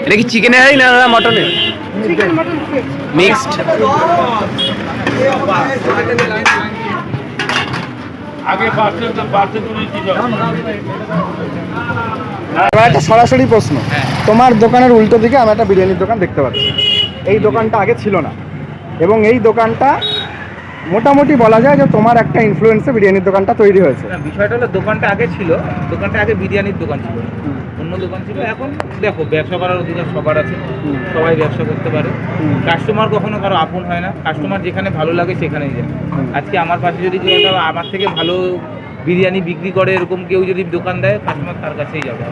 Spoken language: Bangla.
এটা কি চিকেনের হাড়ি না মটনের? মিক্সড। এবার একটা সরাসরি প্রশ্ন, তোমার দোকানের উল্টো দিকে আমি একটা বিরিয়ানির দোকান দেখতে পাচ্ছি। এই দোকানটা আগে ছিল না, এবং এই দোকানটা মোটামুটি বলা যায় যে তোমার একটা ইনফ্লুয়েন্সে বিরিয়ানির দোকানটা তৈরি হয়েছে। বিষয়টা হলো দোকানটা আগে ছিল, দোকানটা আগে বিরিয়ানির দোকান ছিল, অন্য দোকান ছিল। এখন দেখো ব্যবসা করার অধিকার সবার আছে, সবাই ব্যবসা করতে পারে। কাস্টমার কখনো কারো আপন হয় না, কাস্টমার যেখানে ভালো লাগে সেখানেই যায়। আজকে আমার পাশে যদি কেউ আমার থেকে ভালো বিরিয়ানি বিক্রি করে এরকম কেউ যদি দোকান দেয়, কাস্টমার তার কাছেই যাবে।